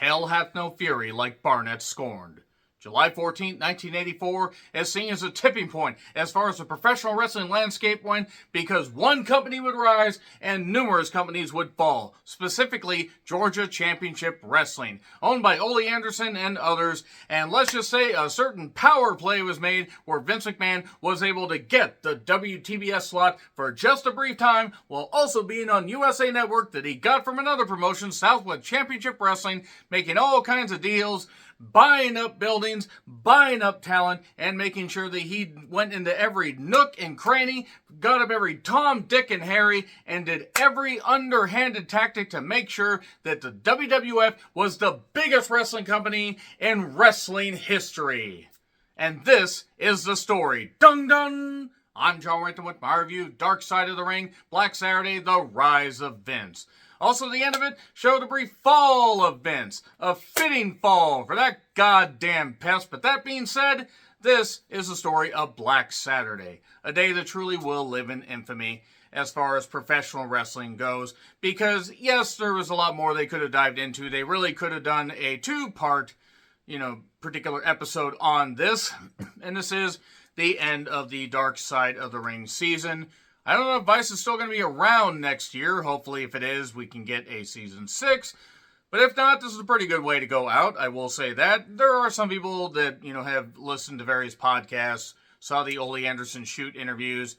hell hath no fury like Barnett scorned. July 14, 1984 is seen as a tipping point as far as the professional wrestling landscape went because one company would rise and numerous companies would fall, specifically Georgia Championship Wrestling, owned by Oie Anderson and others, and let's just say a certain power play was made where Vince McMahon was able to get the WTBS slot for just a brief time while also being on USA Network that he got from another promotion, Southwest Championship Wrestling, making all kinds of deals, buying up buildings, buying up talent, and making sure that he went into every nook and cranny, got up every Tom, Dick, and Harry, and did every underhanded tactic to make sure that the WWF was the biggest wrestling company in wrestling history. And this is the story. Dun dun! I'm John Renton with my review, Dark Side of the Ring, Black Saturday, The Rise of Vince. Also, the end of it showed a brief fall of Vince. A fitting fall for that goddamn pest. But that being said, this is the story of Black Saturday. A day that truly will live in infamy as far as professional wrestling goes. Because, yes, there was a lot more they could have dived into. They really could have done a two-part, particular episode on this. And this is the end of the Dark Side of the Ring season. I don't know if Vice is still going to be around next year. Hopefully, if it is, we can get a season 6. But if not, this is a pretty good way to go out. I will say that. There are some people that, have listened to various podcasts, saw the Olie Anderson shoot interviews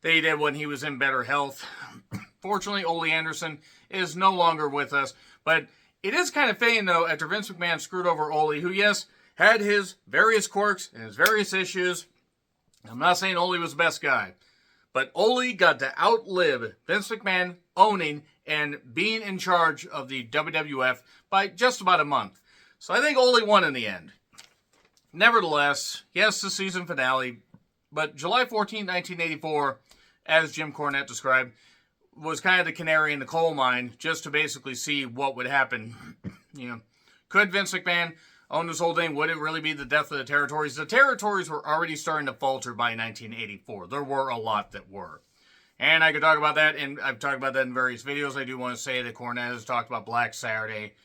they did when he was in better health. Fortunately, Olie Anderson is no longer with us. But it is kind of fitting, though, after Vince McMahon screwed over Olie, who, yes, had his various quirks and his various issues. I'm not saying Olie was the best guy. But Olie got to outlive Vince McMahon owning and being in charge of the WWF by just about a month. So I think Olie won in the end. Nevertheless, yes, the season finale, but July 14, 1984, as Jim Cornette described, was kind of the canary in the coal mine just to basically see what would happen. Could Vince McMahon own this whole thing? Would it really be the death of the territories? The territories were already starting to falter by 1984. There were a lot that were. And I could talk about that, and I've talked about that in various videos. I do want to say that Cornette has talked about Black Saturday.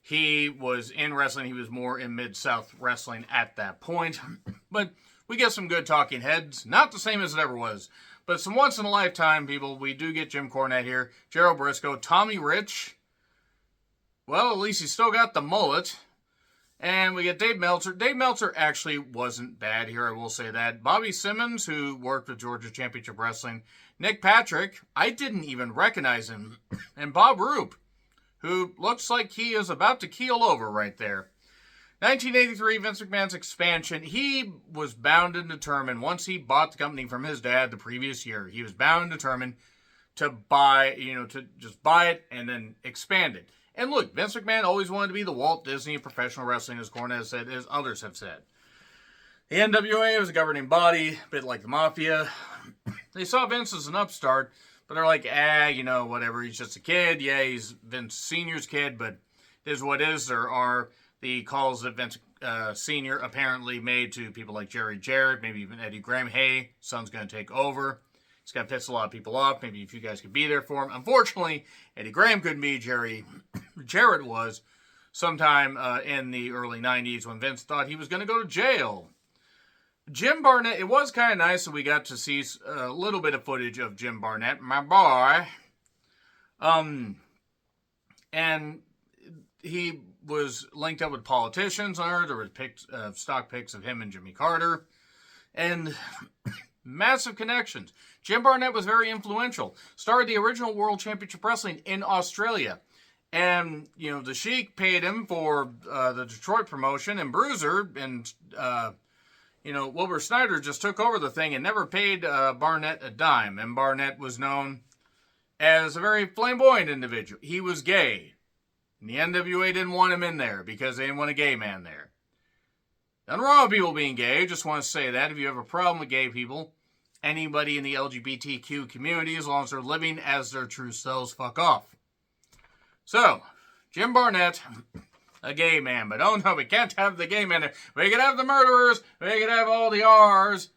He was in wrestling. He was more in Mid-South wrestling at that point. But we get some good talking heads. Not the same as it ever was. But some once-in-a-lifetime people. We do get Jim Cornette here. Gerald Briscoe. Tommy Rich. Well, at least he's still got the mullet. And we get Dave Meltzer. Dave Meltzer actually wasn't bad here, I will say that. Bobby Simmons, who worked with Georgia Championship Wrestling. Nick Patrick, I didn't even recognize him. And Bob Roop, who looks like he is about to keel over right there. 1983, Vince McMahon's expansion. He was bound and determined, once he bought the company from his dad the previous year, he was bound and determined to buy, to just buy it and then expand it. And look, Vince McMahon always wanted to be the Walt Disney of professional wrestling, as Cornette has said, as others have said. The NWA was a governing body, a bit like the Mafia. They saw Vince as an upstart, but they're like, whatever, he's just a kid. Yeah, he's Vince Sr.'s kid, but it is what it is. There are the calls that Vince Sr. apparently made to people like Jerry Jarrett, maybe even Eddie Graham. Hey, son's going to take over. He's going to piss a lot of people off. Maybe if you guys could be there for him. Unfortunately, Eddie Graham couldn't be. Jerry Jarrett was sometime in the early 90s when Vince thought he was going to go to jail. Jim Barnett, it was kind of nice that we got to see a little bit of footage of Jim Barnett, my boy. And he was linked up with politicians. There were stock pics of him and Jimmy Carter. And massive connections. Jim Barnett was very influential. Started the original World Championship Wrestling in Australia. And, the Sheik paid him for the Detroit promotion. And Bruiser and, Wilbur Snyder just took over the thing and never paid Barnett a dime. And Barnett was known as a very flamboyant individual. He was gay. And the NWA didn't want him in there because they didn't want a gay man there. Nothing wrong with people being gay. Just want to say that. If you have a problem with gay people, anybody in the LGBTQ community, as long as they're living as their true selves, fuck off. So, Jim Barnett, a gay man. But oh no, we can't have the gay man there. We can have the murderers. We can have all the R's.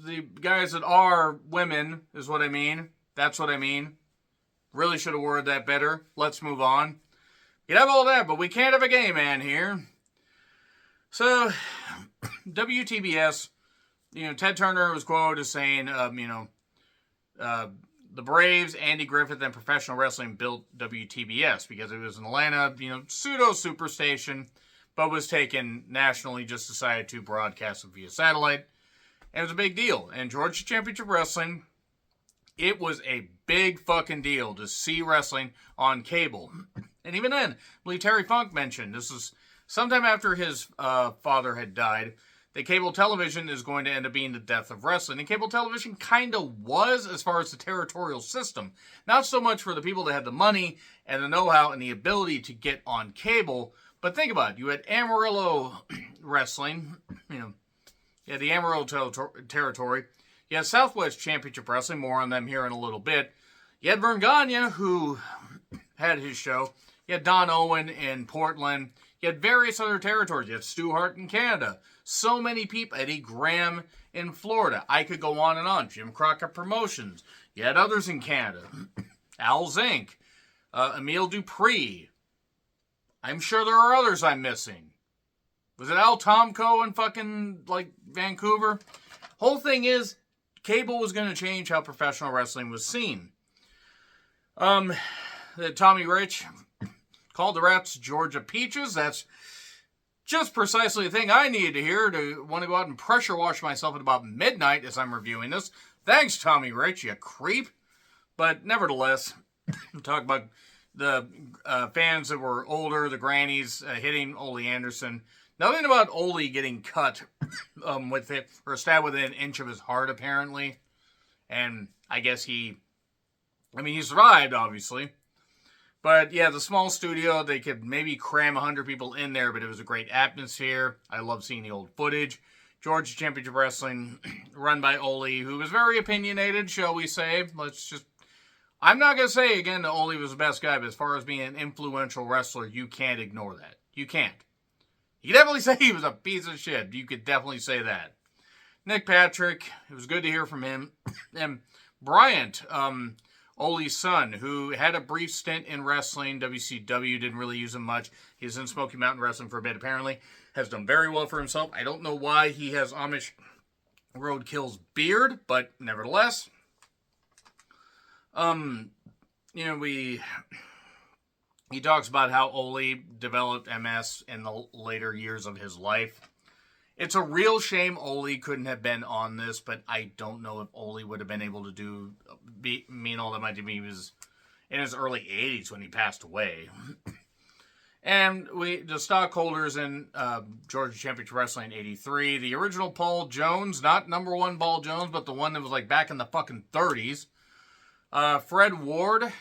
The guys that are women is what I mean. That's what I mean. Really should have worded that better. Let's move on. You can have all that, but we can't have a gay man here. So, WTBS, Ted Turner was quoted as saying, the Braves, Andy Griffith, and professional wrestling built WTBS because it was an Atlanta, pseudo superstation, but was taken nationally, just decided to broadcast it via satellite. And it was a big deal. And Georgia Championship Wrestling, it was a big fucking deal to see wrestling on cable. And even then, I believe Terry Funk mentioned, this is sometime after his father had died, that cable television is going to end up being the death of wrestling. And cable television kind of was as far as the territorial system. Not so much for the people that had the money and the know-how and the ability to get on cable. But think about it. You had Amarillo wrestling, the Amarillo territory. You had Southwest Championship Wrestling, more on them here in a little bit. You had Vern Gagne, who had his show. You had Don Owen in Portland. You had various other territories. You had Stu Hart in Canada. So many people. Eddie Graham in Florida. I could go on and on. Jim Crockett Promotions. You had others in Canada. Al Zink. Emile Dupree. I'm sure there are others I'm missing. Was it Al Tomko in fucking, Vancouver? Whole thing is, cable was going to change how professional wrestling was seen. Tommy Rich called the Rats Georgia Peaches. That's just precisely the thing I needed to hear to want to go out and pressure wash myself at about midnight as I'm reviewing this. Thanks, Tommy Rich, you creep. But nevertheless, talk about the fans that were older, the grannies hitting Olie Anderson. Nothing about Olie getting cut with it, or stabbed within an inch of his heart, apparently. And I guess he survived, obviously. But yeah, the small studio, they could maybe cram 100 people in there, but it was a great atmosphere. I love seeing the old footage. Georgia Championship Wrestling, run by Olie, who was very opinionated, shall we say. I'm not going to say again that Olie was the best guy, but as far as being an influential wrestler, you can't ignore that. You can't. You can definitely say he was a piece of shit. You could definitely say that. Nick Patrick, it was good to hear from him. And Bryant, Olie's son, who had a brief stint in wrestling. WCW didn't really use him much. He was in Smoky Mountain Wrestling for a bit, apparently. Has done very well for himself. I don't know why he has Amish Roadkill's beard, but nevertheless. He talks about how Olie developed MS in the later years of his life. It's a real shame Olie couldn't have been on this, but I don't know if Olie would have been able to mean all that much to me. He was in his early 80s when he passed away. And the stockholders in Georgia Championship Wrestling in 83, the original Paul Jones, not number one Paul Jones, but the one that was back in the fucking 30s. Fred Ward.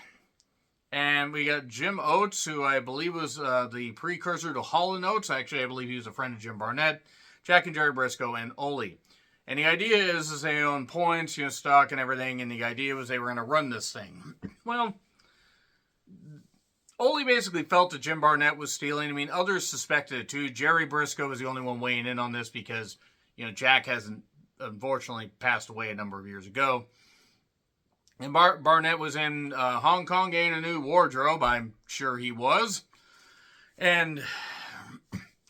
And we got Jim Oats, who I believe was the precursor to Hall & Oates. Actually, I believe he was a friend of Jim Barnett. Jack and Jerry Briscoe, and Olie. And the idea is they own points, stock and everything, and the idea was they were going to run this thing. Well, Olie basically felt that Jim Barnett was stealing. Others suspected it too. Jerry Briscoe was the only one weighing in on this because, Jack hasn't, unfortunately, passed away a number of years ago. And Barnett was in Hong Kong getting a new wardrobe. I'm sure he was. And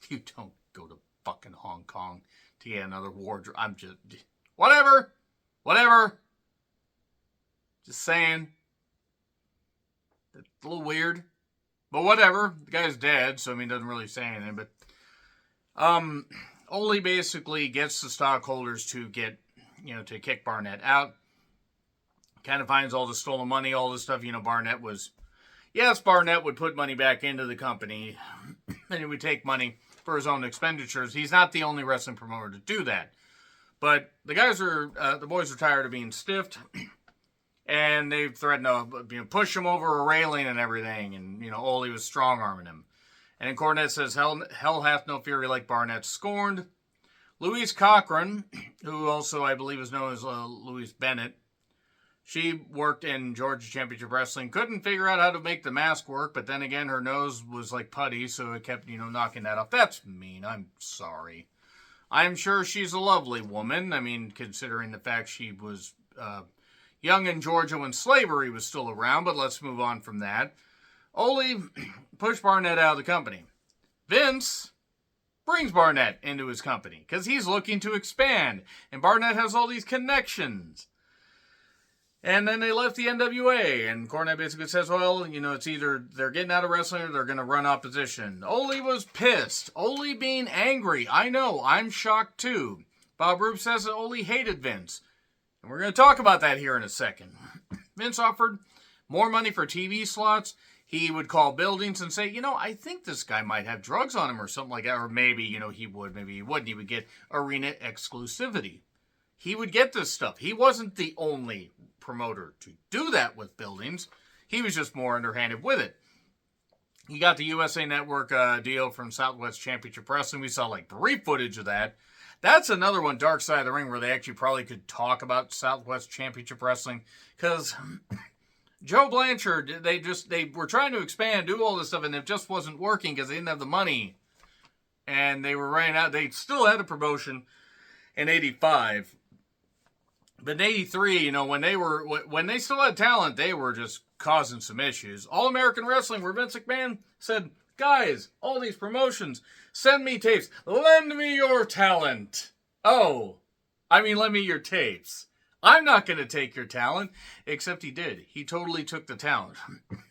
you don't go to fucking Hong Kong to get another wardrobe. I'm just... Whatever. Just saying. It's a little weird. But whatever. The guy's dead, so doesn't really say anything. But Olie basically gets the stockholders to get, to kick Barnett out. Kind of finds all the stolen money, all this stuff. Barnett was... Yes, Barnett would put money back into the company. And he would take money for his own expenditures. He's not the only wrestling promoter to do that. But the boys are tired of being stiffed. And they threatened to push him over a railing and everything. And, Olie was strong-arming him. And then Cornette says, hell hath no fury like Barnett scorned. Louise Cochran, who also I believe is known as Louise Bennett, she worked in Georgia Championship Wrestling. Couldn't figure out how to make the mask work, but then again, her nose was like putty, so it kept, knocking that off. That's mean. I'm sorry. I'm sure she's a lovely woman. Considering the fact she was young in Georgia when slavery was still around, but let's move on from that. Ole pushed Barnett out of the company. Vince brings Barnett into his company because he's looking to expand. And Barnett has all these connections. And then they left the NWA. And Cornette basically says, well, it's either they're getting out of wrestling or they're going to run opposition. Ole was pissed. Ole being angry. I know. I'm shocked too. Bob Roop says that Ole hated Vince. And we're going to talk about that here in a second. Vince offered more money for TV slots. He would call buildings and say, I think this guy might have drugs on him or something like that. Or maybe, he would, maybe he wouldn't. He would get arena exclusivity. He would get this stuff. He wasn't the only promoter to do that with buildings. He was just more underhanded with it. He got the USA Network deal from Southwest Championship Wrestling. We saw brief footage of that. That's another one, Dark Side of the Ring, where they actually probably could talk about Southwest Championship Wrestling. Because Joe Blanchard, they were trying to expand, do all this stuff, and it just wasn't working because they didn't have the money. And they were running out. They still had a promotion in 85. But in 83, when they still had talent, they were just causing some issues. All-American Wrestling, where Vince McMahon said, guys, all these promotions, send me tapes. Lend me your talent. Lend me your tapes. I'm not going to take your talent. Except he did. He totally took the talent.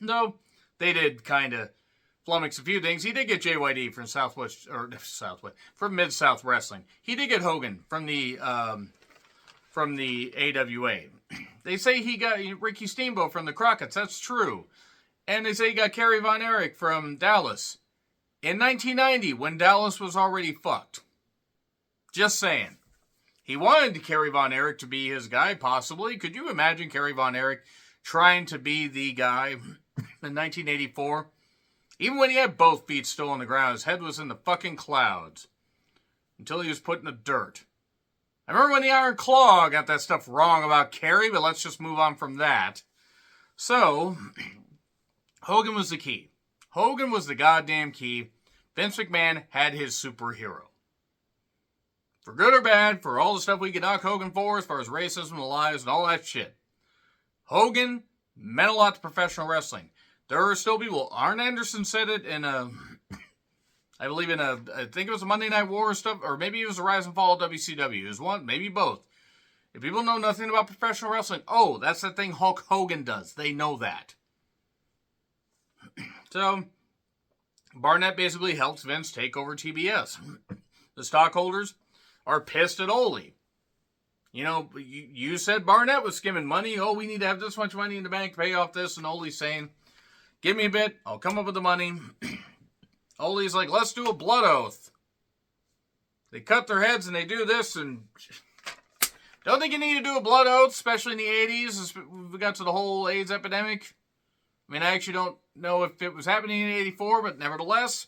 No, they did kind of flummox a few things. He did get JYD from Mid-South Wrestling. He did get Hogan from the AWA. They say he got Ricky Steamboat from the Crockett's. That's true. And they say he got Kerry Von Erich from Dallas. In 1990, when Dallas was already fucked. Just saying. He wanted Kerry Von Erich to be his guy, possibly. Could you imagine Kerry Von Erich trying to be the guy in 1984? Even when he had both feet still on the ground, his head was in the fucking clouds. Until he was put in the dirt. I remember when the Iron Claw got that stuff wrong about Kerry, but let's just move on from that. So, Hogan was the key. Hogan was the goddamn key. Vince McMahon had his superhero. For good or bad, for all the stuff we could knock Hogan for, as far as racism and lies and all that shit. Hogan meant a lot to professional wrestling. There are still people. Arn Anderson said it in I think it was a Monday Night War stuff, or maybe it was a Rise and Fall of WCW. It was one, maybe both. If people know nothing about professional wrestling, that's the thing Hulk Hogan does. They know that. So, Barnett basically helps Vince take over TBS. The stockholders are pissed at Ole. You said Barnett was skimming money. We need to have this much money in the bank to pay off this. And Ole's saying, give me a bit. I'll come up with the money. Ole's like, let's do a blood oath. They cut their heads and they do this. And don't think you need to do a blood oath, especially in the 80s. As we got to the whole AIDS epidemic. I actually don't know if it was happening in 84, but nevertheless,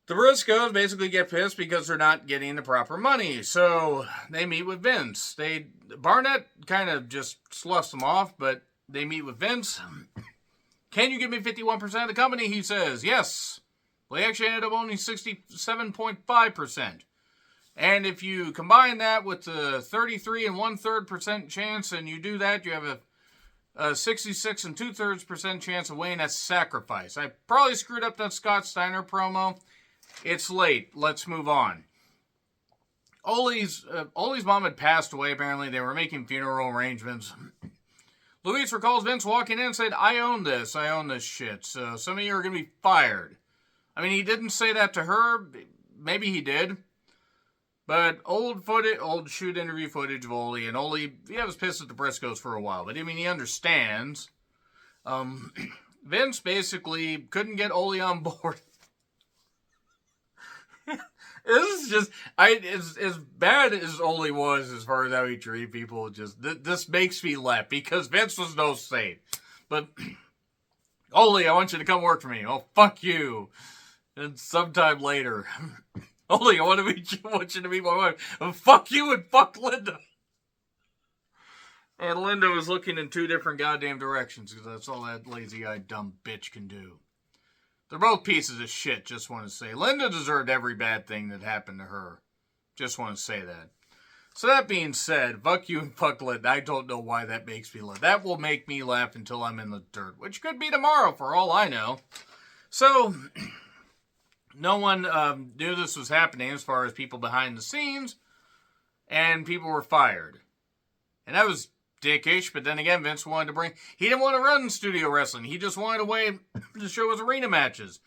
the Briscoes basically get pissed because they're not getting the proper money. So they meet with Vince. Barnett kind of just sloughs them off, but they meet with Vince. Can you give me 51% of the company? He says, yes. Well, he actually ended up owning 67.5%. And if you combine that with the 33 1/3% chance, and you do that, you have a 66 2/3% chance of winning. That's sacrifice. I probably screwed up that Scott Steiner promo. It's late. Let's move on. Ole's mom had passed away, apparently. They were making funeral arrangements. Luis recalls Vince walking in and said, I own this shit, so some of you are going to be fired. He didn't say that to her. Maybe he did. But old shoot interview footage of Ole, and Ole, was pissed at the Briscoes for a while, but he understands. Vince basically couldn't get Ole on board. This is just, as bad as Ole was as far as how he treated people, this makes me laugh, because Vince was no saint. But, Ole, I want you to come work for me. Oh, fuck you. And sometime later, Ole, I want you to meet my wife. Oh, fuck you and fuck Linda. And Linda was looking in two different goddamn directions, because that's all that lazy-eyed dumb bitch can do. They're both pieces of shit, just want to say. Linda deserved every bad thing that happened to her. Just want to say that. So that being said, fuck you and fuck Lynn. I don't know why that makes me laugh. That will make me laugh until I'm in the dirt, which could be tomorrow for all I know. So, no one knew this was happening as far as people behind the scenes, and people were fired. And that was dickish, but then again, Vince wanted to he didn't want to run studio wrestling. He just wanted a way to show his arena matches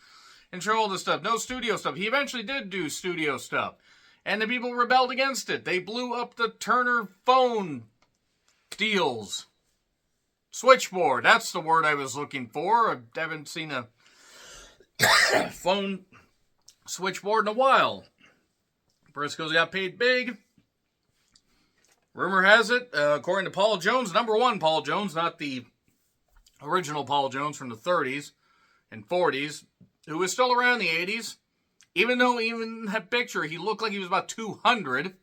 and show all this stuff. No studio stuff. He eventually did do studio stuff. And the people rebelled against it. They blew up the Turner phone deals. Switchboard. That's the word I was looking for. I haven't seen a phone switchboard in a while. Briscoes got paid big. Rumor has it, according to Paul Jones, number one Paul Jones, not the original Paul Jones from the 30s and 40s, who was still around in the 80s. Even though even in that picture, he looked like he was about 200.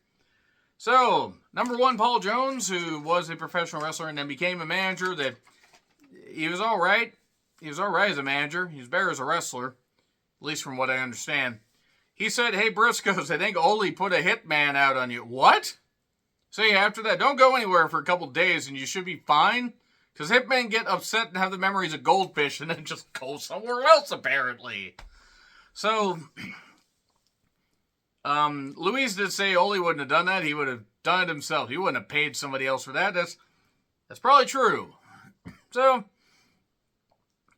So, number one, Paul Jones, who was a professional wrestler and then became a manager, that he was all right. He was all right as a manager. He was better as a wrestler, at least from what I understand. He said, hey, Briscoes, I think Olie put a hitman out on you. What? So, yeah, after that, don't go anywhere for a couple days and you should be fine. Because hitmen get upset and have the memories of goldfish and then just go somewhere else, apparently. So, Louise did say Olie wouldn't have done that. He would have done it himself. He wouldn't have paid somebody else for that. That's probably true. So,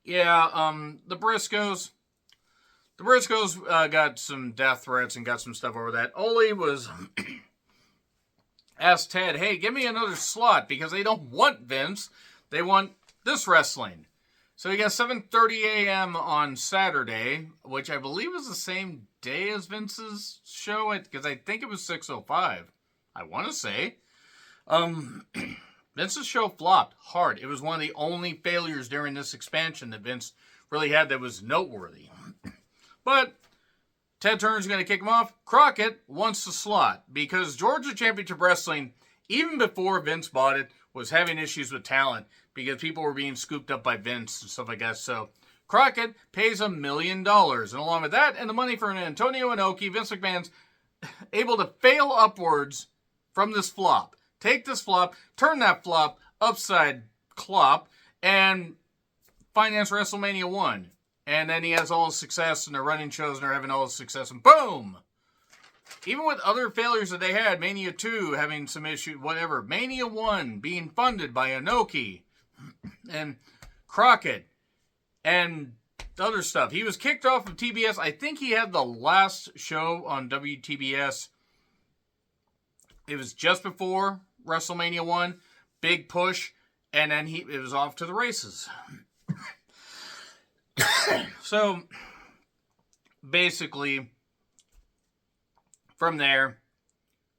yeah, the Briscoes got some death threats and got some stuff over that. Olie was asked Ted, hey, give me another slot because they don't want Vince. They want this wrestling. So he got 7:30 a.m. on Saturday, which I believe was the same day as Vince's show, because I think it was 6:05. I want to say. Vince's show flopped hard. It was one of the only failures during this expansion that Vince really had that was noteworthy. But Ted Turner's going to kick him off. Crockett wants the slot because Georgia Championship Wrestling, even before Vince bought it, was having issues with talent because people were being scooped up by Vince and stuff like that. So Crockett pays $1 million. And along with that and the money for an Antonio Inoki, Vince McMahon's able to fail upwards from this flop. Take this flop, turn that flop upside clop, and finance WrestleMania 1. And then he has all his success, and they're running shows, and they're having all his success, and boom! Even with other failures that they had, Mania 2 having some issues, whatever, Mania 1 being funded by Inoki and Crockett and other stuff. He was kicked off of TBS. I think he had the last show on WTBS. It was just before WrestleMania 1. Big push. And then it was off to the races. So, basically, from there,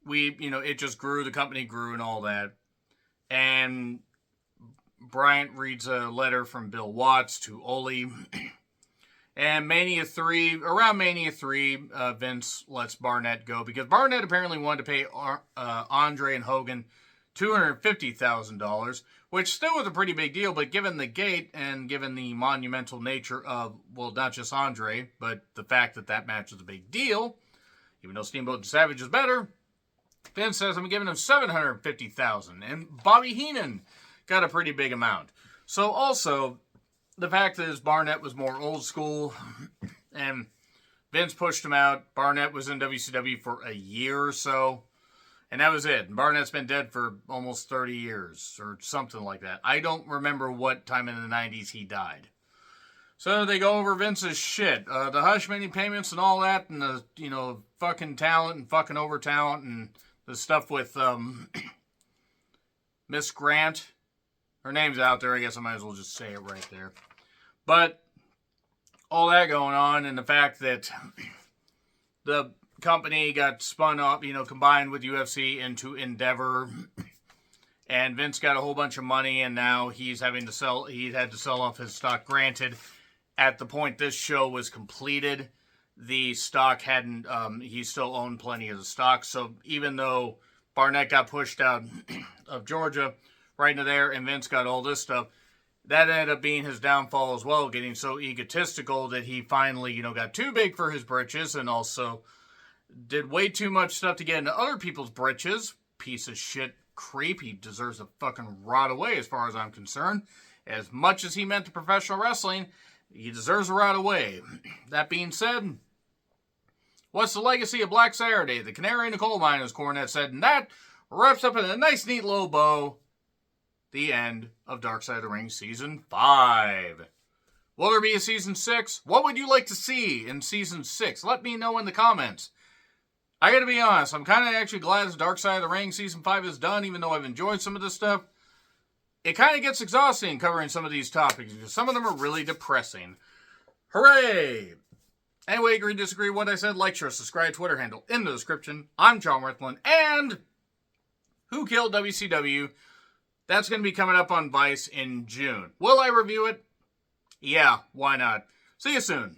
it just grew, the company grew and all that. And Bryant reads a letter from Bill Watts to Olie. And around Mania 3, Vince lets Barnett go because Barnett apparently wanted to pay Andre and Hogan $250,000, which still was a pretty big deal, but given the gate and given the monumental nature of, well, not just Andre, but the fact that match was a big deal, even though Steamboat and Savage is better, Vince says, I'm giving him $750,000, and Bobby Heenan got a pretty big amount. So also, the fact is Barnett was more old school, and Vince pushed him out. Barnett was in WCW for a year or so, and that was it. Barnett's been dead for almost 30 years, or something like that. I don't remember what time in the 90s he died. So they go over Vince's shit. The hush money payments and all that, and the, fucking talent and fucking over talent, and the stuff with Miss Grant. Her name's out there. I guess I might as well just say it right there. But all that going on, and the fact that the company got spun up, combined with UFC into Endeavor, and Vince got a whole bunch of money, and now he had to sell off his stock. Granted, at the point this show was completed, the stock hadn't, he still owned plenty of the stock. So even though Barnett got pushed out of Georgia, right into there, and Vince got all this stuff, that ended up being his downfall as well, getting so egotistical that he finally, got too big for his britches, and also did way too much stuff to get into other people's britches, piece of shit creep. He deserves to fucking rot away as far as I'm concerned. As much as he meant to professional wrestling, he deserves to rot away. That being said, what's the legacy of Black Saturday? The canary in the coal mine, as Cornette said, and that wraps up in a nice, neat low bow the end of Dark Side of the Ring Season 5. Will there be a Season 6? What would you like to see in Season 6? Let me know in the comments. I gotta be honest, I'm kind of actually glad that Dark Side of the Ring Season 5 is done, even though I've enjoyed some of this stuff. It kind of gets exhausting covering some of these topics, because some of them are really depressing. Hooray! Anyway, agree, disagree with what I said, like, share, subscribe, Twitter handle in the description. I'm John Worthland, and Who Killed WCW? That's going to be coming up on Vice in June. Will I review it? Yeah, why not? See you soon.